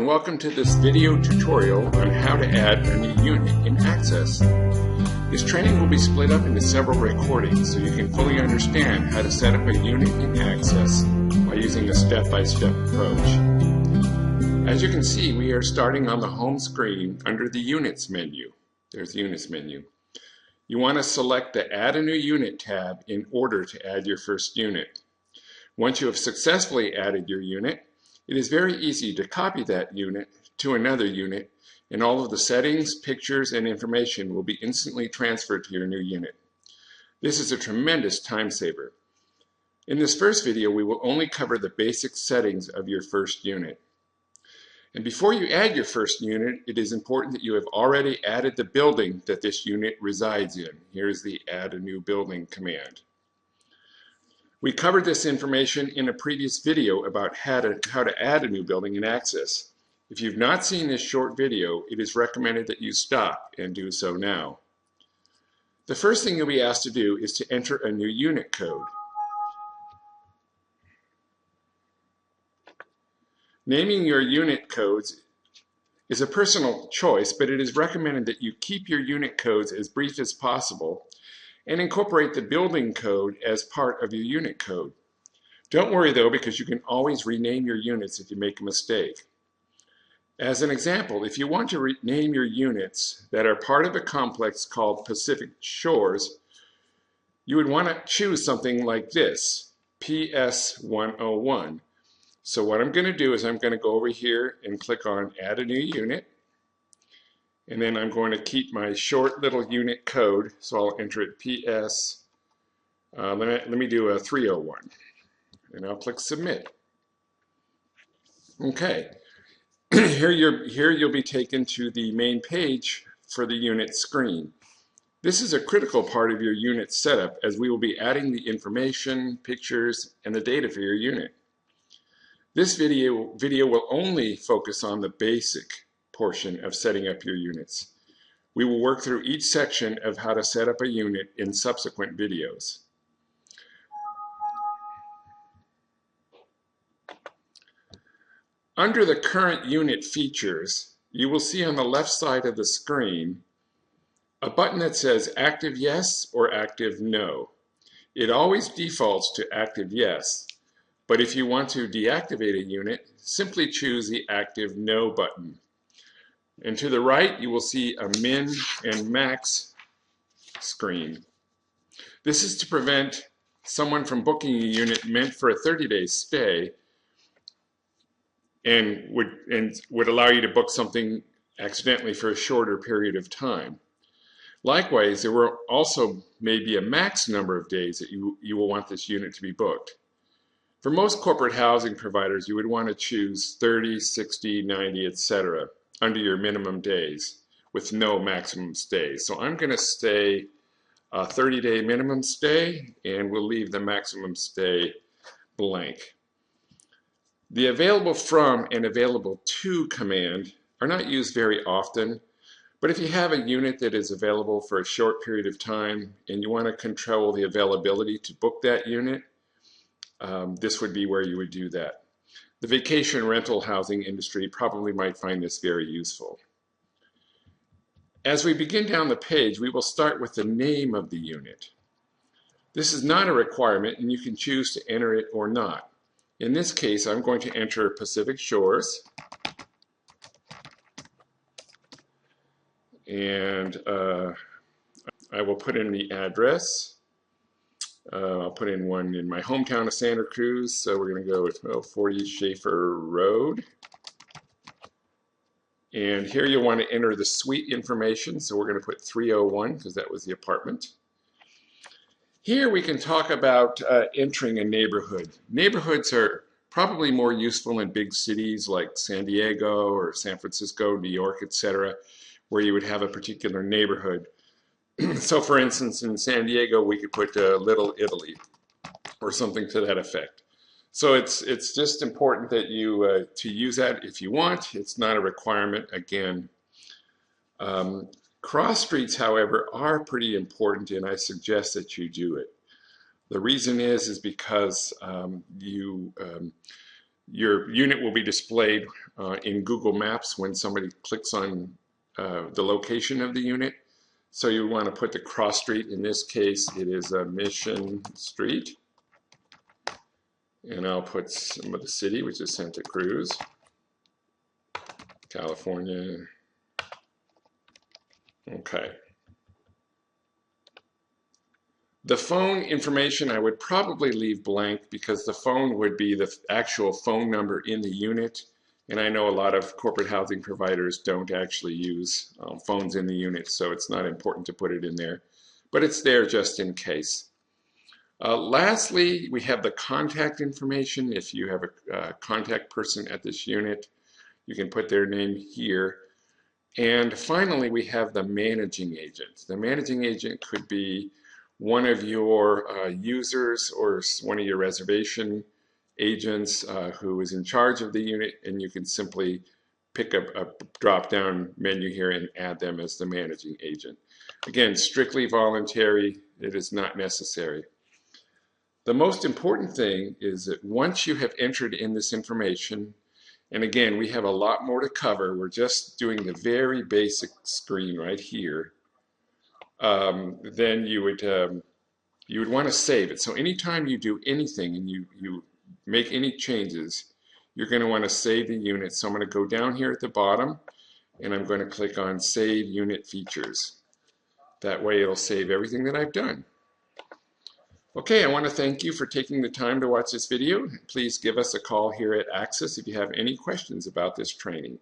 and welcome to this video tutorial on how to add a new unit in AAXSYS. This training will be split up into several recordings so you can fully understand how to set up a unit in AAXSYS by using a step-by-step approach. As you can see, we are starting on the home screen under the Units menu. There's the Units menu. You want to select the Add a New Unit tab in order to add your first unit. Once you have successfully added your unit, it is very easy to copy that unit to another unit, and all of the settings, pictures, and information will be instantly transferred to your new unit. This is a tremendous time saver. In this first video, we will only cover the basic settings of your first unit. And before you add your first unit, it is important that you have already added the building that this unit resides in. Here's the Add a New Building command. We covered this information in a previous video about how to add a new building in AAXSYS. If you've not seen this short video, it is recommended that you stop and do so now. The first thing you'll be asked to do is to enter a new unit code. Naming your unit codes is a personal choice, but it is recommended that you keep your unit codes as brief as possible and incorporate the building code as part of your unit code. Don't worry though, because you can always rename your units if you make a mistake. As an example, if you want to rename your units that are part of a complex called Pacific Shores, you would want to choose something like this, PS101. So what I'm going to do is I'm going to go over here and click on Add a New Unit. And then I'm going to keep my short little unit code, so I'll enter it PS, let me do a 301, and I'll click Submit. Okay, here you'll be taken to the main page for the unit screen. This is a critical part of your unit setup, as we will be adding the information, pictures, and the data for your unit. This video will only focus on the basic portion of setting up your units. We will work through each section of how to set up a unit in subsequent videos. Under the current unit features, you will see on the left side of the screen a button that says Active Yes or Active No. It always defaults to Active Yes, but if you want to deactivate a unit, simply choose the Active No button. And to the right, you will see a min and max screen. This is to prevent someone from booking a unit meant for a 30-day stay and would allow you to book something accidentally for a shorter period of time. Likewise, there will also maybe a max number of days that you will want this unit to be booked. For most corporate housing providers, you would want to choose 30, 60, 90, etc. under your minimum days with no maximum stays. So I'm going to stay a 30-day minimum stay, and we'll leave the maximum stay blank. The available from and available to command are not used very often, but if you have a unit that is available for a short period of time and you want to control the availability to book that unit, this would be where you would do that. The vacation rental housing industry probably might find this very useful. As we begin down the page, we will start with the name of the unit. This is not a requirement, and you can choose to enter it or not. In this case, I'm going to enter Pacific Shores, and I will put in the address. I'll put in one in my hometown of Santa Cruz, so we're going to go with 40 Schaefer Road. And here you'll want to enter the suite information, so we're going to put 301 because that was the apartment. Here we can talk about entering a neighborhood. Neighborhoods are probably more useful in big cities like San Diego or San Francisco, New York, etc., where you would have a particular neighborhood. So for instance, in San Diego, we could put Little Italy or something to that effect. So it's just important that you to use that if you want. It's not a requirement, again. Cross streets, however, are pretty important, and I suggest that you do it. The reason is because Your unit will be displayed in Google Maps when somebody clicks on the location of the unit. So you want to put the cross street. In this case, it is Mission Street. And I'll put some of the city, which is Santa Cruz, California. Okay. The phone information I would probably leave blank because the phone would be the actual phone number in the unit. And I know a lot of corporate housing providers don't actually use phones in the unit, so it's not important to put it in there. But it's there just in case. Lastly, we have the contact information. If you have a contact person at this unit, you can put their name here. And finally, we have the managing agent. The managing agent could be one of your users or one of your reservation agents who is in charge of the unit, and you can simply pick up a drop-down menu here and add them as the managing agent. Again, strictly voluntary. It is not necessary. The most important thing is that once you have entered in this information, and again, we have a lot more to cover. We're just doing the very basic screen right here. Then you would want to save it. So anytime you do anything and you make any changes, you're going to want to save the unit. So I'm going to go down here at the bottom and I'm going to click on Save Unit Features. That way it'll save everything that I've done. Okay, I want to thank you for taking the time to watch this video. Please give us a call here at AAXSYS if you have any questions about this training.